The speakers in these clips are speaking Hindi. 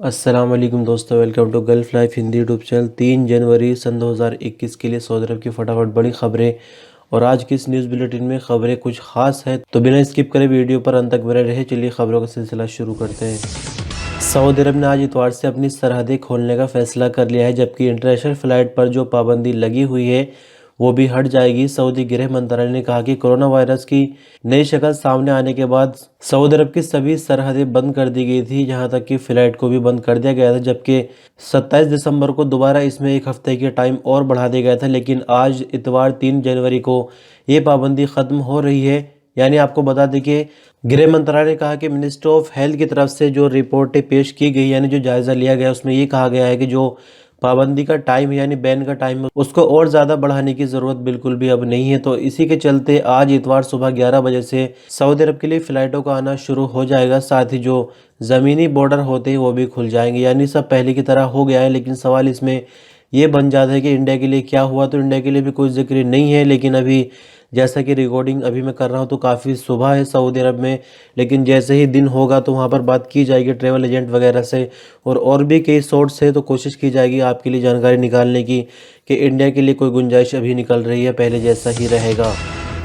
अस्सलाम वालेकुम दोस्तों, welcome to Gulf Life Hindi YouTube channel. 3 जनवरी सन 2021 के लिए सऊदी अरब की फटाफट बड़ी खबरें। और आज की इस न्यूज़ बुलेटिन में खबरें कुछ खास है, तो बिना स्किप करे वीडियो पर अंत तक बने रहे। चलिए खबरों का सिलसिला शुरू करते हैं। सऊदी अरब ने आज इतवार से अपनी सरहदें खोलने का फैसला कर लिया है, जबकि इंटरनेशनल फ़्लाइट पर जो पाबंदी लगी हुई है वो भी हट जाएगी। सऊदी गृह मंत्रालय ने कहा कि कोरोना वायरस की नई शक्ल सामने आने के बाद सऊदी अरब की सभी सरहदें बंद कर दी गई थी, जहां तक कि फ़्लाइट को भी बंद कर दिया गया था। जबकि 27 दिसंबर को दोबारा इसमें एक हफ्ते के टाइम और बढ़ा दिया गया था, लेकिन आज इतवार 3 जनवरी को ये पाबंदी ख़त्म हो रही है। यानी आपको बता दें कि गृह मंत्रालय ने कहा कि मिनिस्ट्री ऑफ हेल्थ की तरफ से जो रिपोर्टें पेश की गई, यानी जो जायज़ा लिया गया, उसमें ये कहा गया है कि जो पाबंदी का टाइम यानी बैन का टाइम है उसको और ज़्यादा बढ़ाने की ज़रूरत बिल्कुल भी अब नहीं है। तो इसी के चलते आज इतवार सुबह 11 बजे से सऊदी अरब के लिए फ़्लाइटों का आना शुरू हो जाएगा। साथ ही जो ज़मीनी बॉर्डर होते हैं वो भी खुल जाएंगे, यानी सब पहले की तरह हो गया है। लेकिन सवाल इसमें ये बन जाता है कि इंडिया के लिए क्या हुआ, तो इंडिया के लिए भी कोई जिक्र नहीं है। लेकिन अभी जैसा कि रिकॉर्डिंग अभी मैं कर रहा हूँ तो काफ़ी सुबह है सऊदी अरब में, लेकिन जैसे ही दिन होगा तो वहाँ पर बात की जाएगी ट्रैवल एजेंट वगैरह से, और भी कई सोर्स है, तो कोशिश की जाएगी आपके लिए जानकारी निकालने की कि इंडिया के लिए कोई गुंजाइश अभी निकल रही है, पहले जैसा ही रहेगा।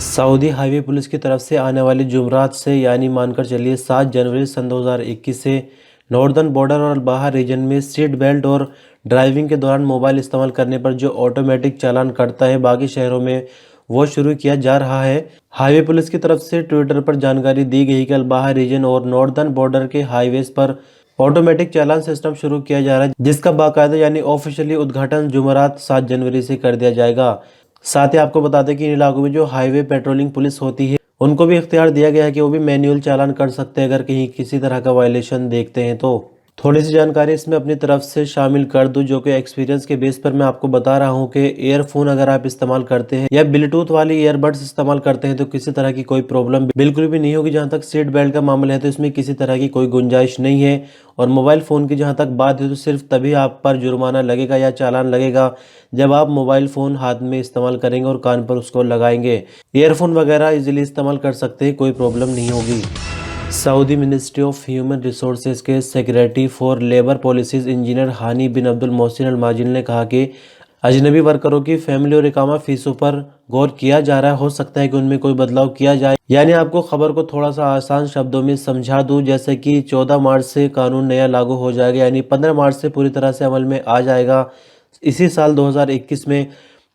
सऊदी हाईवे पुलिस की तरफ से आने वाले जुमरात से, यानी मानकर चलिए 7 जनवरी सन 2021 से नॉर्दर्न बॉर्डर और बाहर रीजन में सीट बेल्ट और ड्राइविंग के दौरान मोबाइल इस्तेमाल करने पर जो ऑटोमेटिक चालान कटता है, बाकी शहरों में वो शुरू किया जा रहा है। हाईवे पुलिस की तरफ से ट्विटर पर जानकारी दी गई कि अल-बाहा रीजन और नॉर्दर्न बॉर्डर के हाईवेज पर ऑटोमेटिक चालान सिस्टम शुरू किया जा रहा है, जिसका बाकायदा यानी ऑफिशियली उद्घाटन जुमेरात 7 जनवरी से कर दिया जाएगा। साथ ही आपको बता दें कि इन इलाकों में जो हाईवे पेट्रोलिंग पुलिस होती है उनको भी इख्तियार दिया गया है कि वो भी मैनुअल चालान कर सकते हैं अगर कहीं किसी तरह का वायलेशन देखते हैं तो। थोड़ी सी जानकारी इसमें अपनी तरफ से शामिल कर दूं, जो कि एक्सपीरियंस के बेस पर मैं आपको बता रहा हूं कि ईयरफोन अगर आप इस्तेमाल करते हैं या ब्लूटूथ वाली ईयरबड्स इस्तेमाल करते हैं तो किसी तरह की कोई प्रॉब्लम बिल्कुल भी नहीं होगी। जहां तक सीट बेल्ट का मामला है तो इसमें किसी तरह की कोई गुंजाइश नहीं है। और मोबाइल फ़ोन की जहाँ तक बात है तो सिर्फ तभी आप पर जुर्माना लगेगा या चालान लगेगा जब आप मोबाइल फ़ोन हाथ में इस्तेमाल करेंगे और कान पर उसको लगाएंगे। ईयरफोन वगैरह इजीली इस्तेमाल कर सकते हैं, कोई प्रॉब्लम नहीं होगी। Saudi ministry of human resources के secretary for labour policies engineer Hani bin Abdul Mohsin Al Majin ने कहा कि अजनबी वर्करों की फैमिली और इकामा फीसों पर गौर किया जा रहा है, हो सकता है कि उनमें कोई बदलाव किया जाए। यानी आपको खबर को थोड़ा सा आसान शब्दों में समझा दूं, जैसे कि 14 मार्च से कानून नया लागू हो जाएगा, यानी 15 मार्च से पूरी तरह से अमल में आ जाएगा इसी साल 2021 में।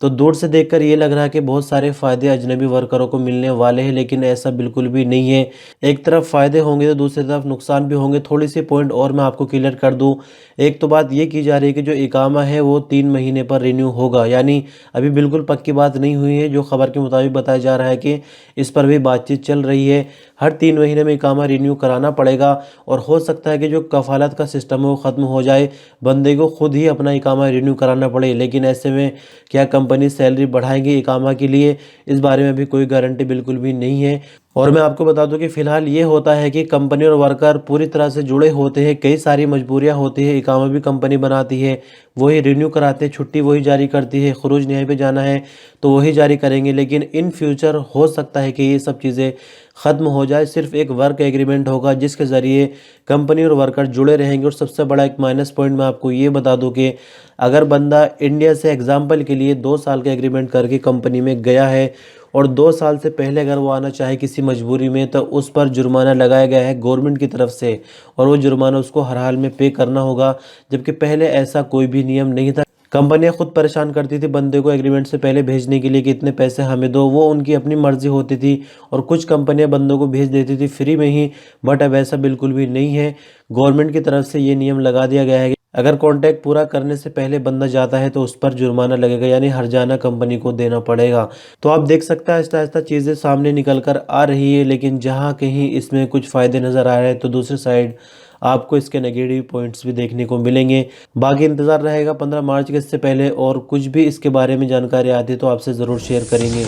तो दूर से देखकर ये लग रहा है कि बहुत सारे फ़ायदे अजनबी वर्करों को मिलने वाले हैं, लेकिन ऐसा बिल्कुल भी नहीं है। एक तरफ फ़ायदे होंगे तो दूसरी तरफ नुकसान भी होंगे। थोड़ी सी पॉइंट और मैं आपको क्लियर कर दूं। एक तो बात ये की जा रही है कि जो इकामा है वो 3 महीने पर रिन्यू होगा, यानी अभी बिल्कुल पक्की बात नहीं हुई है। जो खबर के मुताबिक बताया जा रहा है कि इस पर भी बातचीत चल रही है। हर 3 महीने में इकामा रिन्यू कराना पड़ेगा और हो सकता है कि जो कफालत का सिस्टम है वो ख़त्म हो जाए, बंदे को खुद ही अपना इकामा रिन्यू कराना पड़े। लेकिन ऐसे में क्या कंपनी सैलरी बढ़ाएगी इकामा के लिए, इस बारे में भी कोई गारंटी बिल्कुल भी नहीं है। और मैं आपको बता दूं कि फ़िलहाल ये होता है कि कंपनी और वर्कर पूरी तरह से जुड़े होते हैं, कई सारी मजबूरियां होती है। इकामा भी कंपनी बनाती है, वही रिन्यू कराते हैं, छुट्टी वही जारी करती है, खुरूज न्याय पे जाना है तो वही जारी करेंगे। लेकिन इन फ्यूचर हो सकता है कि ये सब चीज़ें ख़त्म हो जाए, सिर्फ एक वर्क एग्रीमेंट होगा जिसके ज़रिए कंपनी और वर्कर जुड़े रहेंगे। और सबसे बड़ा एक माइनस पॉइंट मैं आपको ये बता दूं कि अगर बंदा इंडिया से एग्जाम्पल के लिए 2 साल का एग्रीमेंट करके कंपनी में गया है और 2 साल से पहले अगर वो आना चाहे किसी मजबूरी में, तो उस पर जुर्माना लगाया गया है गवर्नमेंट की तरफ से, और वो जुर्माना उसको हर हाल में पे करना होगा। जबकि पहले ऐसा कोई भी नियम नहीं था। कंपनियां खुद परेशान करती थी बंदे को एग्रीमेंट से पहले भेजने के लिए कि इतने पैसे हमें दो, वो उनकी अपनी मर्जी होती थी। और कुछ कंपनियां बंदों को भेज देती थी फ्री में ही, बट अब ऐसा बिल्कुल भी नहीं है। गवर्नमेंट की तरफ से ये नियम लगा दिया गया है कि अगर कॉन्ट्रैक्ट पूरा करने से पहले बंदा जाता है तो उस पर जुर्माना लगेगा, यानी हर्जाना कंपनी को देना पड़ेगा। तो आप देख सकते हैं आहिस्ता आहिस्ता चीज़ें सामने निकल कर आ रही है, लेकिन जहाँ कहीं इसमें कुछ फ़ायदे नज़र आ रहे हैं तो दूसरी साइड आपको इसके नेगेटिव पॉइंट्स भी देखने को मिलेंगे। बाकी इंतज़ार रहेगा 15 मार्च के, इससे पहले और कुछ भी इसके बारे में जानकारी आती है तो आपसे ज़रूर शेयर करेंगे।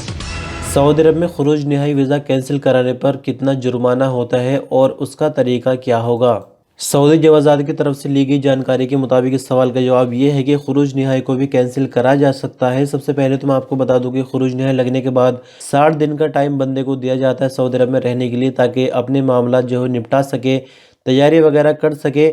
सऊदी अरब में खुरूज निहाई वीज़ा कैंसिल कराने पर कितना जुर्माना होता है और उसका तरीका क्या होगा। सऊदी जवाज़ात की तरफ से ली गई जानकारी के मुताबिक इस सवाल का जवाब ये है कि खुरूज निहाई को भी कैंसिल करा जा सकता है। सबसे पहले तो मैं आपको बता दूं कि खुरूज निहाई लगने के बाद 60 दिन का टाइम बंदे को दिया जाता है सऊदी अरब में रहने के लिए, ताकि अपने मामला जो है निपटा सके, तैयारी वगैरह कर सके।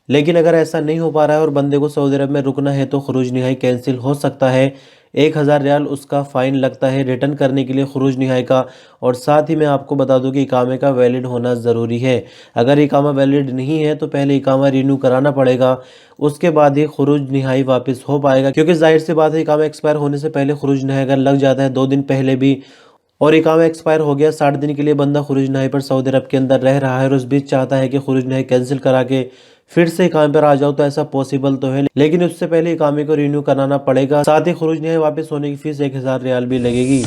लेकिन अगर ऐसा नहीं हो पा रहा है और बंदे को सऊदी अरब में रुकना है तो खुरूज निहाई कैंसिल हो सकता है। 1000 रियाल उसका फ़ाइन लगता है रिटर्न करने के लिए खुरूज निहाई का। और साथ ही मैं आपको बता दूं कि इकामे का वैलिड होना ज़रूरी है। अगर इकामा वैलिड नहीं है तो पहले इकामा रिन्यू कराना पड़ेगा, उसके बाद ही खुरूज निहाई वापस हो पाएगा। क्योंकि जाहिर सी बात है, इकामा एक्सपायर होने से पहले खुरूज निहाई अगर लग जाता है 2 दिन पहले भी, और इकामा एक्सपायर हो गया 60 दिन के लिए, बंदा खुरूज नहाई पर सऊदी अरब के अंदर रह रहा है और उस बीच चाहता है कि खुरूज नहाई कैंसिल करा के फिर से इकामे पर आ जाओ, तो ऐसा पॉसिबल तो है, लेकिन उससे पहले इकामे को रिन्यू कराना पड़ेगा। साथ ही खुरूज नहाई वापस होने की फीस 1000 रियाल भी लगेगी।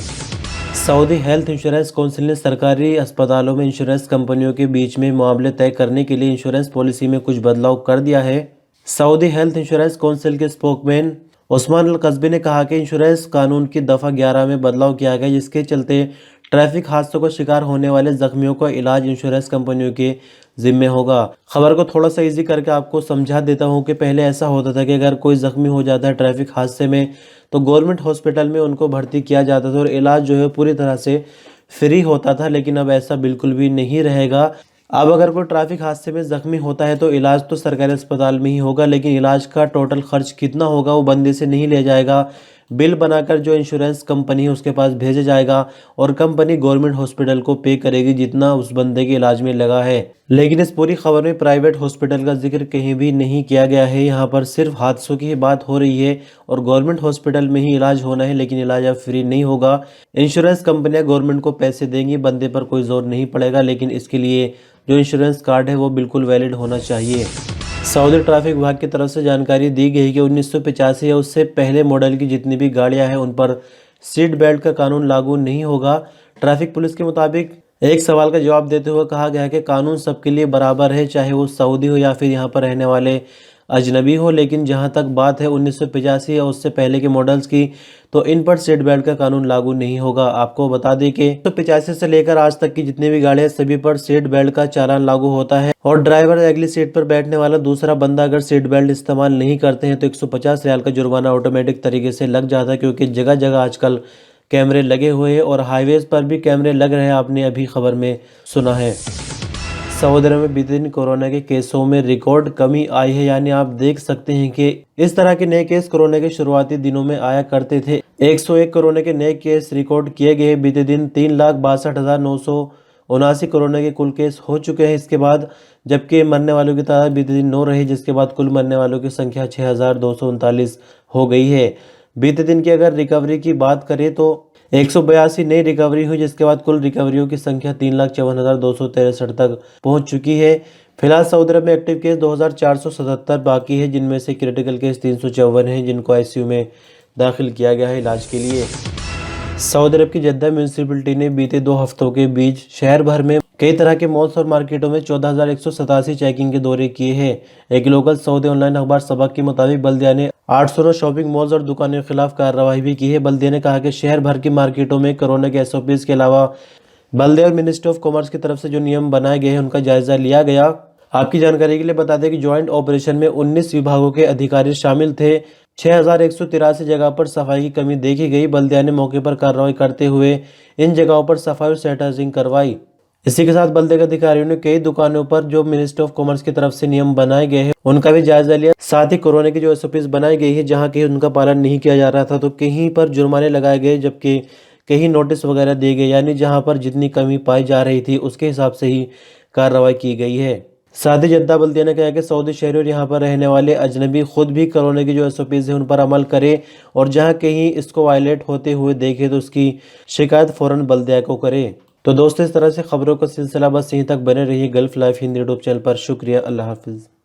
सऊदी हेल्थ इंश्योरेंस काउंसिल ने सरकारी अस्पतालों में इंश्योरेंस कंपनियों के बीच में मामले तय करने के लिए इंश्योरेंस पॉलिसी में कुछ बदलाव कर दिया है। सऊदी हेल्थ इंश्योरेंस काउंसिल के स्पोकमैन उस्मान अल कस्बी ने कहा कि इंश्योरेंस कानून की दफ़ा 11 में बदलाव किया गया, जिसके चलते ट्रैफिक हादसों का शिकार होने वाले जख्मियों का इलाज इंश्योरेंस कंपनियों के जिम्मे होगा। खबर को थोड़ा सा इजी करके आपको समझा देता हूँ कि पहले ऐसा होता था कि अगर कोई जख्मी हो जाता है ट्रैफिक हादसे में तो गवर्नमेंट हॉस्पिटल में उनको भर्ती किया जाता था और इलाज जो है पूरी तरह से फ्री होता था। लेकिन अब ऐसा बिल्कुल भी नहीं रहेगा। अब अगर कोई ट्रैफिक हादसे में जख्मी होता है तो इलाज तो सरकारी अस्पताल में ही होगा, लेकिन इलाज का टोटल खर्च कितना होगा वो बंदे से नहीं लिया जाएगा। बिल बनाकर जो इंश्योरेंस कंपनी है उसके पास भेजा जाएगा और कंपनी गवर्नमेंट हॉस्पिटल को पे करेगी जितना उस बंदे के इलाज में लगा है। लेकिन इस पूरी खबर में प्राइवेट हॉस्पिटल का जिक्र कहीं भी नहीं किया गया है। यहाँ पर सिर्फ हादसों की ही बात हो रही है और गवर्नमेंट हॉस्पिटल में ही इलाज होना है, लेकिन इलाज अब फ्री नहीं होगा। इंश्योरेंस कंपनियां गवर्नमेंट को पैसे देंगी, बंदे पर कोई जोर नहीं पड़ेगा, लेकिन इसके लिए जो इंश्योरेंस कार्ड है वो बिल्कुल वैलिड होना चाहिए। सऊदी ट्रैफिक विभाग की तरफ से जानकारी दी गई कि 1985 या उससे पहले मॉडल की जितनी भी गाड़ियां हैं उन पर सीट बेल्ट का कानून लागू नहीं होगा। ट्रैफिक पुलिस के मुताबिक एक सवाल का जवाब देते हुए कहा गया कि कानून सबके लिए बराबर है, चाहे वो सऊदी हो या फिर यहाँ पर रहने वाले अजनबी हो। लेकिन जहाँ तक बात है 1985 या उससे पहले के मॉडल्स की, तो इन पर सीट बेल्ट का कानून लागू नहीं होगा। आपको बता दें कि 1985 से लेकर आज तक की जितनी भी गाड़ियां सभी पर सीट बेल्ट का चालान लागू होता है और ड्राइवर अगली सीट पर बैठने वाला दूसरा बंदा अगर सीट बेल्ट इस्तेमाल नहीं करते हैं तो 150 रियाल का जुर्माना ऑटोमेटिक तरीके से लग जाता है। क्योंकि जगह जगह आजकल कैमरे लगे हुए हैं और हाईवेज पर भी कैमरे लग रहे हैं, आपने अभी खबर में सुना है। सऊदी अरब में बीते दिन कोरोना के केसों में रिकॉर्ड कमी आई है। यानी आप देख सकते हैं कि इस तरह के नए केस कोरोना के शुरुआती दिनों में आया करते थे। 101 कोरोना के नए केस रिकॉर्ड किए गए। बीते दिन 3,62,979 कोरोना के कुल केस हो चुके हैं इसके बाद, जबकि मरने वालों की तादाद बीते दिन 9 रही, जिसके बाद कुल मरने वालों की संख्या 6,239 हो गई है। बीते दिन की अगर रिकवरी की बात करें तो 182 नई रिकवरी हुई, जिसके बाद कुल रिकवरियों की संख्या 3,54,263 तक पहुंच चुकी है। फिलहाल सऊदी अरब में एक्टिव केस 2,477 बाकी है, जिनमें से क्रिटिकल केस 354 हैं जिनको आईसीयू में दाखिल किया गया है इलाज के लिए। सऊदी अरब की जद्दा म्यूनिसिपैलिटी ने बीते 2 हफ्तों के बीच शहर भर में कई तरह के मॉल्स और मार्केटों में 14,187 चेकिंग के दौरे किए हैं। एक लोकल सऊदी ऑनलाइन अखबार सबक के मुताबिक बल्दिया ने 800 शॉपिंग मॉल्स और दुकानों के खिलाफ कार्रवाई भी की है। बल्दिया ने कहा कि शहर भर की मार्केटों में कोरोना के SOPs के अलावा बल्दिया और मिनिस्ट्री ऑफ कॉमर्स की तरफ से जो नियम बनाए गए हैं उनका जायजा लिया गया। आपकी जानकारी के लिए बता दें कि ज्वाइंट ऑपरेशन में 19 विभागों के अधिकारी शामिल थे। 6,183 जगह पर सफाई की कमी देखी गई। बल्दिया ने मौके पर कार्रवाई करते हुए इन जगहों पर सफाई और सैनिटाइजिंग करवाई। इसी के साथ बल्दिया के अधिकारियों ने कई दुकानों पर जो मिनिस्ट्री ऑफ कॉमर्स की तरफ से नियम बनाए गए हैं उनका भी जायजा लिया। साथ ही कोरोना की जो SOPs बनाई गई है, जहां कहीं उनका पालन नहीं किया जा रहा था तो कहीं पर जुर्माने लगाए गए, जबकि कहीं नोटिस वगैरह दिए गए। यानी जहां पर जितनी कमी पाई जा रही थी उसके हिसाब से ही कार्रवाई की गई है। साथ ही जद्दा बल्दिया ने कहा कि सऊदी शहरी और यहाँ पर रहने वाले अजनबी खुद भी कोरोना की जो SOPs है उन पर अमल करें और जहाँ कहीं इसको वायलेट होते हुए देखे तो उसकी शिकायत फौरन बल्दिया को करे। तो दोस्तों, इस तरह से खबरों का सिलसिला बस यहीं तक बने रहिए gulf Life Hindi YouTube channel पर। शुक्रिया, अल्लाह हाफिज़।